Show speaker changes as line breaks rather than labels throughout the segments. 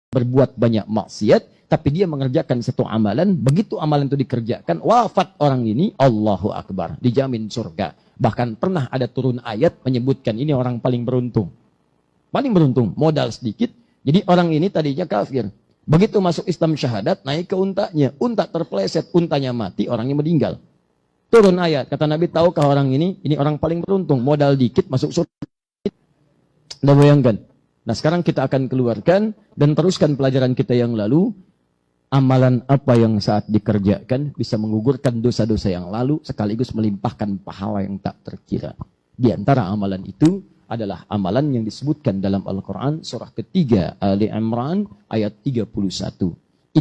berbuat banyak maksiat, tapi dia mengerjakan satu amalan, begitu amalan itu dikerjakan, wafat orang ini, Allahu Akbar, dijamin surga. Bahkan pernah ada turun ayat menyebutkan ini orang paling beruntung. Paling beruntung, modal sedikit, jadi orang ini tadinya kafir. Begitu masuk Islam syahadat, naik ke untanya, unta terpeleset, untanya mati, orangnya meninggal. Turun ayat, kata Nabi, tahukah orang ini orang paling beruntung, modal dikit masuk surga. Anda bayangkan. Nah sekarang kita akan keluarkan dan teruskan pelajaran kita yang lalu. Amalan apa yang saat dikerjakan bisa menggugurkan dosa-dosa yang lalu sekaligus melimpahkan pahala yang tak terkira. Di antara amalan itu adalah amalan yang disebutkan dalam Al-Quran surah ketiga Ali Imran ayat 31.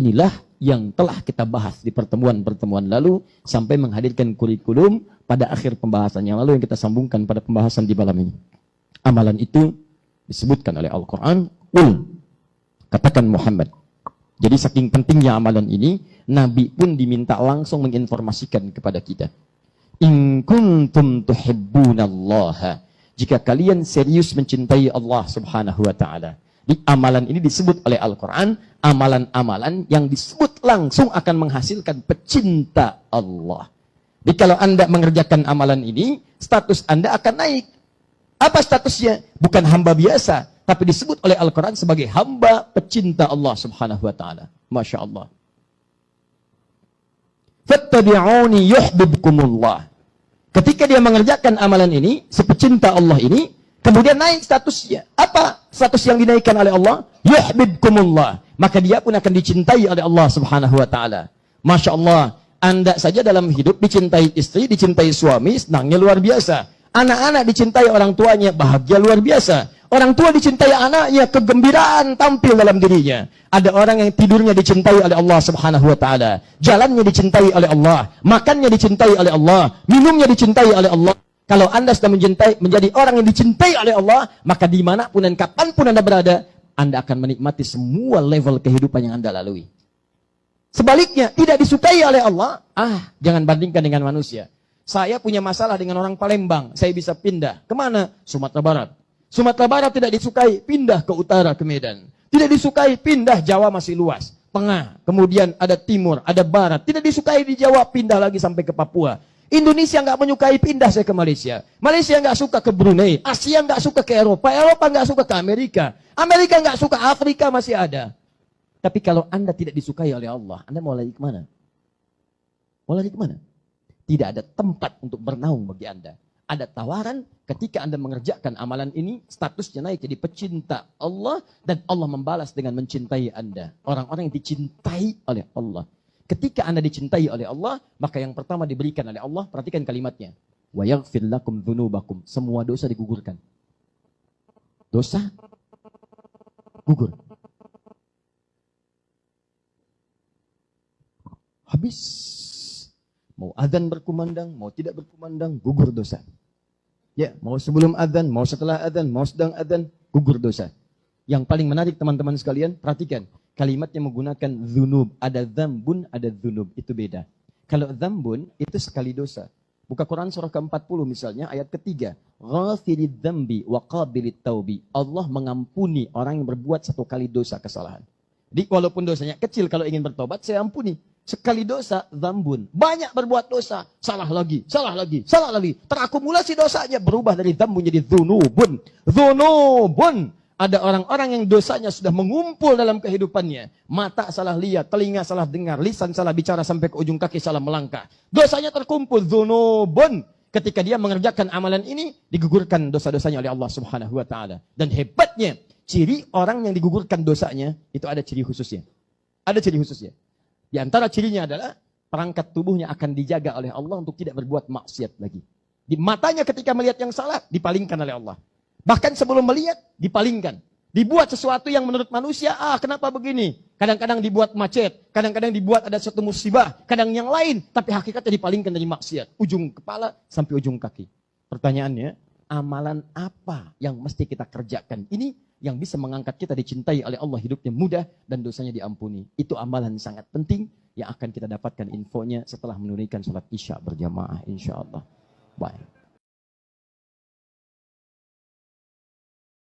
Inilah yang telah kita bahas di pertemuan-pertemuan lalu sampai menghadirkan kurikulum pada akhir pembahasan yang lalu yang kita sambungkan pada pembahasan di malam ini. Amalan itu disebutkan oleh Al-Quran, katakan Muhammad. Jadi saking pentingnya amalan ini, Nabi pun diminta langsung menginformasikan kepada kita. In kuntum tuhibbunallaha. Jika kalian serius mencintai Allah subhanahu wa ta'ala. Di amalan ini disebut oleh Al-Quran, amalan-amalan yang disebut langsung akan menghasilkan pecinta Allah. Jadi kalau Anda mengerjakan amalan ini, status Anda akan naik. Apa statusnya? Bukan hamba biasa, tapi disebut oleh Al-Quran sebagai hamba pecinta Allah subhanahu wa ta'ala. Masya Allah. Fattabi'uni yuhbibkumullah. Ketika dia mengerjakan amalan ini, si pecinta Allah ini, kemudian naik statusnya. Apa status yang dinaikkan oleh Allah? Yuhbibkumullah. Maka dia pun akan dicintai oleh Allah subhanahu wa ta'ala. Masya Allah. Anda saja dalam hidup dicintai istri, dicintai suami, senangnya luar biasa. Anak-anak dicintai orang tuanya, bahagia luar biasa. Orang tua dicintai anaknya, kegembiraan tampil dalam dirinya. Ada orang yang tidurnya dicintai oleh Allah subhanahu wa ta'ala. Jalannya dicintai oleh Allah. Makannya dicintai oleh Allah. Minumnya dicintai oleh Allah. Kalau Anda sudah menjadi orang yang dicintai oleh Allah, maka dimanapun dan kapanpun Anda berada, Anda akan menikmati semua level kehidupan yang Anda lalui. Sebaliknya, tidak disukai oleh Allah, jangan bandingkan dengan manusia. Saya punya masalah dengan orang Palembang, saya bisa pindah. Kemana? Sumatera Barat. Sumatera Barat tidak disukai, pindah ke utara, ke Medan. Tidak disukai, pindah, Jawa masih luas. Tengah, kemudian ada timur, ada barat. Tidak disukai di Jawa, pindah lagi sampai ke Papua. Indonesia nggak menyukai, pindah saya ke Malaysia. Malaysia nggak suka ke Brunei. Asia nggak suka ke Eropa. Eropa nggak suka ke Amerika. Amerika nggak suka, Afrika masih ada. Tapi kalau Anda tidak disukai oleh Allah, Anda mau lari kemana? Mau lari kemana? Tidak ada tempat untuk bernaung bagi Anda. Ada tawaran ketika Anda mengerjakan amalan ini, statusnya naik jadi pecinta Allah, dan Allah membalas dengan mencintai Anda. Orang-orang yang dicintai oleh Allah. Ketika Anda dicintai oleh Allah, maka yang pertama diberikan oleh Allah, perhatikan kalimatnya. Wa yaghfir lakum dzunubakum. Semua dosa digugurkan. Dosa gugur. Habis. Mau adzan berkumandang, mau tidak berkumandang, gugur dosa. Ya, mau sebelum adzan, mau setelah adzan, mau sedang adzan, gugur dosa. Yang paling menarik teman-teman sekalian, perhatikan. Kalimatnya menggunakan dzunub. Ada dzambun, ada dzunub. Itu beda. Kalau dzambun, itu sekali dosa. Buka Quran surah ke-40 misalnya, ayat ketiga. Ghafirid dzambi wa qabilit taubi. Allah mengampuni orang yang berbuat satu kali dosa kesalahan. Jadi walaupun dosanya kecil, kalau ingin bertobat, saya ampuni. Sekali dosa, dzambun. Banyak berbuat dosa, salah lagi, salah lagi, salah lagi. Terakumulasi dosanya, berubah dari dzambun jadi dzunubun. Dzunubun. Ada orang-orang yang dosanya sudah mengumpul dalam kehidupannya. Mata salah lihat, telinga salah dengar, lisan salah bicara, sampai ke ujung kaki salah melangkah. Dosanya terkumpul, dzunubun. Ketika dia mengerjakan amalan ini, digugurkan dosa-dosanya oleh Allah subhanahu wa ta'ala. Dan hebatnya, ciri orang yang digugurkan dosanya, itu ada ciri khususnya. Ada ciri khususnya. Di antara cirinya adalah perangkat tubuhnya akan dijaga oleh Allah untuk tidak berbuat maksiat lagi. Di matanya ketika melihat yang salah, dipalingkan oleh Allah. Bahkan sebelum melihat, dipalingkan. Dibuat sesuatu yang menurut manusia, kenapa begini? Kadang-kadang dibuat macet, kadang-kadang dibuat ada satu musibah, kadang yang lain. Tapi hakikatnya dipalingkan dari maksiat. Ujung kepala sampai ujung kaki. Pertanyaannya, amalan apa yang mesti kita kerjakan? Ini yang bisa mengangkat kita dicintai oleh Allah, hidupnya mudah dan dosanya diampuni. Itu amalan sangat penting yang akan kita dapatkan infonya setelah menunaikan sholat isya berjamaah insya Allah. Baik.